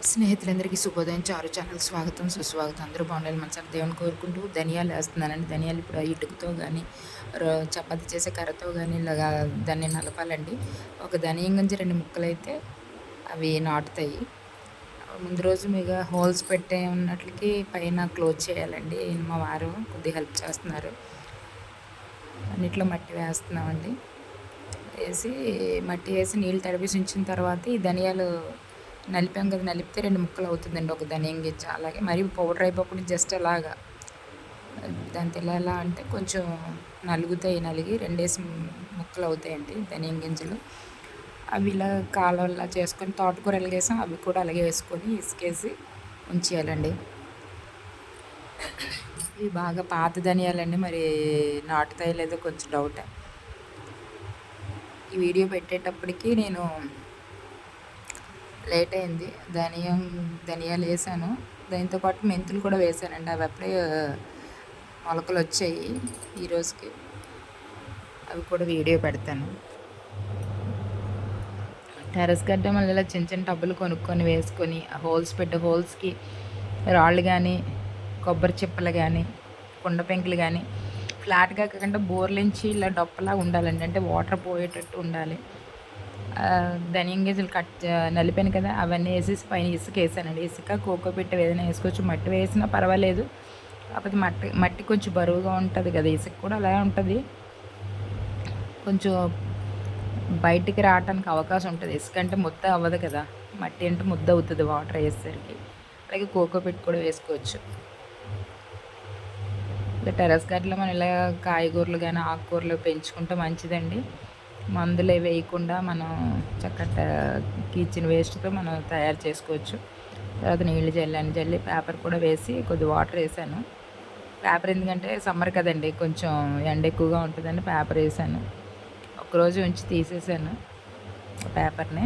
స్నేహితులందరికీ శుభోదయం. చారు ఛానల్ స్వాగతం, సుస్వాగతం. అందరూ బాగుండాలి మనసారి దేవుని కోరుకుంటూ ధనియాలు వేస్తున్నానండి. ధనియాలు ఇప్పుడు ఇటుకతో కానీ చపాతీ చేసే కర్రతో కానీ ఇలాగా దాన్ని నలపాలండి. ఒక ధనియం గుంచి 2 ముక్కలైతే అవి నాటుతాయి. ముందు రోజు మీకు హోల్స్ పెట్టే ఉన్నట్లకి పైన క్లోజ్ చేయాలండి. మా వారు కొద్దిగా హెల్ప్ చేస్తున్నారు. అన్నిట్లో మట్టి వేస్తున్నామండి. మట్టి వేసి నీళ్ళు తడిపేసి ఉంచిన తర్వాత ఈ ధనియాలు నలిపాం కదా, నలిపితే 2 ముక్కలు అవుతుందండి ఒక ధనియం గింజ. అలాగే మరి పౌడర్ అయిపోకుండా జస్ట్ అలాగా దాంతో ఎలా అంటే కొంచెం నలిగి 2 ముక్కలు అవుతాయండి ధనియం గింజలు. అవి ఇలా కాలువలా చేసుకొని తోటకూర ఎలాగేసాం అవి కూడా అలాగే వేసుకొని ఇసుకేసి ఉంచేయాలండి. ఇవి బాగా పాత ధనియాలండి, మరి నాటుతాయి లేదో కొంచెం డౌటే. ఈ వీడియో పెట్టేటప్పటికి నేను లేట్ అయింది. ధనియాలు వేసాను, దాంతోపాటు మెంతులు కూడా వేసానండి. అవి అప్పుడే మొలకలు వచ్చాయి ఈరోజుకి. అవి కూడా వీడియో పెడతాను. టెర్రస్ గార్డెన్ వల్ల ఇలా చిన్న చిన్న టబ్బులు కొనుక్కొని వేసుకొని హోల్స్కి రాళ్ళు కానీ, కొబ్బరి చిప్పలు కానీ, కుండ పెంకులు కానీ ఫ్లాట్గా కాకుండా బోర్లించి ఇలా డొప్పలా ఉండాలండి. అంటే వాటర్ పోయేటట్టు ఉండాలి. ధనియం గింజలు నలిపాను కదా, అవన్నీ వేసేసి పైన ఇసుక వేసానండి. ఇసుక కోకోపిట్ ఏదైనా వేసుకోవచ్చు, మట్టి వేసినా పర్వాలేదు. కాకపోతే మట్టి కొంచెం బరువుగా ఉంటుంది కదా, ఇసుక కూడా అలాగే ఉంటుంది. కొంచెం బయటికి రావడానికి అవకాశం ఉంటుంది. ఇసుక అంటే ముద్ద అవ్వదు కదా, మట్టి అంటే ముద్ద అవుతుంది వాటర్ వేసేసరికి. అలాగే కోకోపిట్ కూడా వేసుకోవచ్చు. ఇలా టెర్రస్ గార్డెన్లో మనం ఇలా కాయగూరలు కానీ ఆకుకూరలు పెంచుకుంటే మంచిదండి. మందులు వేయకుండా మనం చక్కటి కిచెన్ వేస్ట్తో మనం తయారు చేసుకోవచ్చు. తర్వాత నీళ్లు జల్లి పేపర్ కూడా వేసి కొద్ది వాటర్ వేసాను. పేపర్ ఎందుకంటే సమ్మర్ కదండి, కొంచెం ఎండ ఎక్కువగా ఉంటుందని పేపర్ వేసాను. ఒకరోజు ఉంచి తీసేసాను పేపర్ని.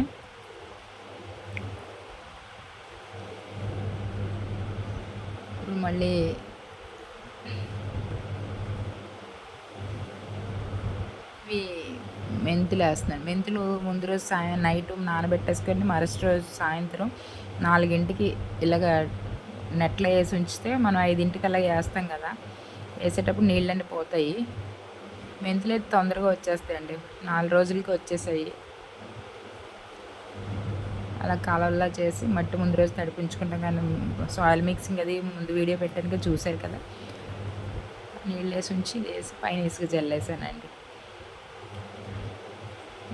ఇప్పుడు మళ్ళీ ఇవి మెంతులు వేస్తున్నాను. మెంతులు ముందు రోజు నైట్ నానబెట్టేసుకొని మరుసటి రోజు సాయంత్రం 4కి ఇలాగ నెట్లో వేసి ఉంచితే మనం 5కి అలా వేస్తాం కదా, వేసేటప్పుడు నీళ్ళన్నీ పోతాయి. మెంతులు అయితే తొందరగా వచ్చేస్తాయండి, 4 రోజులకి వచ్చేసాయి. అలా కాలంలో చేసి మట్టి ముందు రోజు తడిపించుకుంటాం. కానీ సాయిల్ మిక్సింగ్ అది ముందు వీడియో పెట్టాను చూశారు కదా. నీళ్ళు వేసి పైన ఇసుక జల్లేసానండి.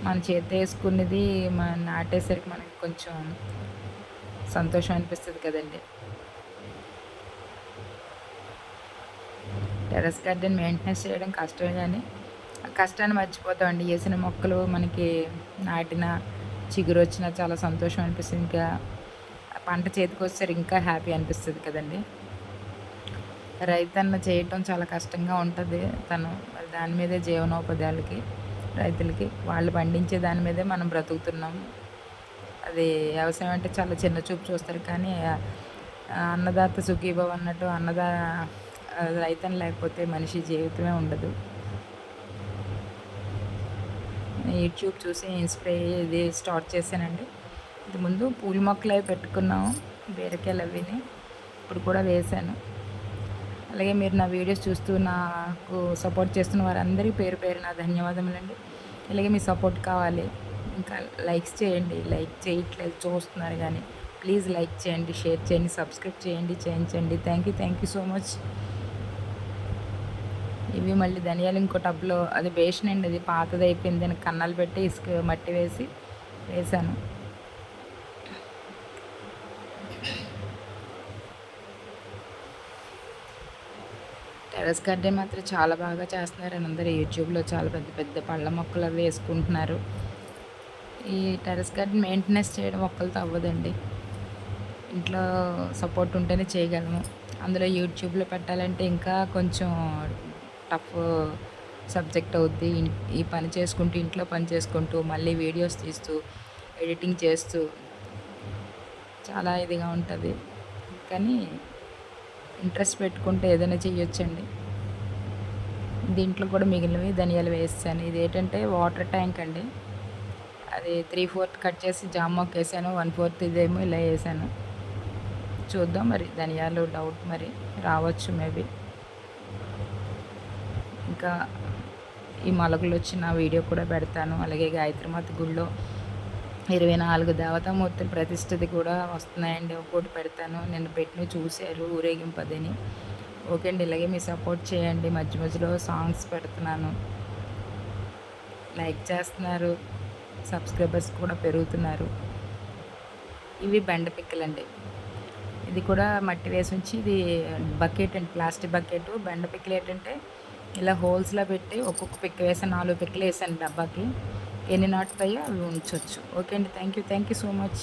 మన చేతి వేసుకున్నది మనం నాటేసరికి మనకి కొంచెం సంతోషం అనిపిస్తుంది కదండి. టెర్రస్ గార్డెన్ మెయింటెనెన్స్ చేయడం కష్టమే, కానీ ఆ కష్టాన్ని మర్చిపోతామండి. వేసిన మొక్కలు మనకి నాటిన చిగురు వచ్చినా చాలా సంతోషం అనిపిస్తుంది. ఇంకా పంట చేతికి వచ్చేసరికి ఇంకా హ్యాపీ అనిపిస్తుంది కదండి. రైతన్న చేయటం చాలా కష్టంగా ఉంటుంది. తను మరి దాని మీదే జీవనోపాధులకి రైతులకి వాళ్ళు పండించే దాని మీదే మనం బ్రతుకుతున్నాము. అది వ్యవసాయం అంటే చాలా చిన్న చూపు చూస్తారు, కానీ అన్నదాత సుఖీభవ అన్నట్టు రైతన్ లేకపోతే మనిషి జీవితమే ఉండదు. యూట్యూబ్ చూసి ఇది స్టార్ట్ చేశానండి. ఇంతకుముందు పూల మొక్కలు అవి పెట్టుకున్నాము, బీరకాయలు అవిని ఇప్పుడు కూడా వేశాను. అలాగే మీరు నా వీడియోస్ చూస్తూ నాకు సపోర్ట్ చేస్తున్న వారందరికీ పేరు పేరు నా ధన్యవాదములండి. అలాగే మీ సపోర్ట్ కావాలి. ఇంకా లైక్స్ చేయండి, లైక్ చేయట్లేదు చూస్తున్నారు కానీ ప్లీజ్ లైక్ చేయండి, షేర్ చేయండి, సబ్స్క్రైబ్ చేయించండి. Thank you so much. ఇవి మళ్ళీ ధనియాలు ఇంకో టబ్లో, అది బేషన్ అండి, అది పాతది అయిపోయింది. దానికి కన్నాలు పెట్టి ఇసుక మట్టి వేసాను. టెర్రస్ గార్డెన్ మాత్రం చాలా బాగా చేస్తున్నారని అందరూ యూట్యూబ్లో చాలా పెద్ద పెద్ద పళ్ళ మొక్కలు అవి వేసుకుంటున్నారు. ఈ టెర్రస్ గార్డెన్ మెయింటెనెన్స్ చేయడం ఒక్కరితో అవ్వదండి, ఇంట్లో సపోర్ట్ ఉంటేనే చేయగలము. అందులో యూట్యూబ్లో పెట్టాలంటే ఇంకా కొంచెం టఫ్ సబ్జెక్ట్ అవుద్ది. ఈ పని చేసుకుంటూ ఇంట్లో పని చేసుకుంటూ మళ్ళీ వీడియోస్ తీస్తూ ఎడిటింగ్ చేస్తూ చాలా ఇదిగా ఉంటుంది. కానీ ఇంట్రెస్ట్ పెట్టుకుంటే ఏదైనా చేయొచ్చండి. దీంట్లో కూడా మిగిలినవి ధనియాలు వేసాను. ఇది ఏంటంటే వాటర్ ట్యాంక్ అండి, అది 3/4 కట్ చేసి జామ మొక్క వేసాను, 1/4 ఇదేమో ఇలా వేసాను. చూద్దాం మరి ధనియాలు డౌట్ మరి రావచ్చు మేబీ. ఇంకా ఈ మొలకలు వచ్చిన వీడియో కూడా పెడతాను. అలాగే గాయత్రిమాత గుడిలో 24 దేవతామూర్తుల ప్రతిష్టది కూడా వస్తున్నాయండి. ఒక్కోటి పెడతాను. నిన్న పెట్టినవి చూశారు ఊరేగింపు అదని. ఓకే అండి. ఇలాగే మీ సపోర్ట్ చేయండి. మధ్య మధ్యలో సాంగ్స్ పెడుతున్నాను. లైక్ చేస్తున్నారు. సబ్స్క్రైబర్స్ కూడా పెరుగుతున్నారు. ఇవి బెండ పిక్కలండి. ఇది కూడా మట్టి వేసి ఉంచి ఇది బకెట్ అండి, ప్లాస్టిక్ బకెట్. బెండ పిక్కలు ఏంటంటే ఇలా హోల్స్లో పెట్టి ఒక్కొక్క పిక్క వేసాను, 4 పిక్కలు వేసాను డబ్బాకి. ఎన్ని నాటుతాయో అవి ఉంచవచ్చు. ఓకే అండి. Thank you so much.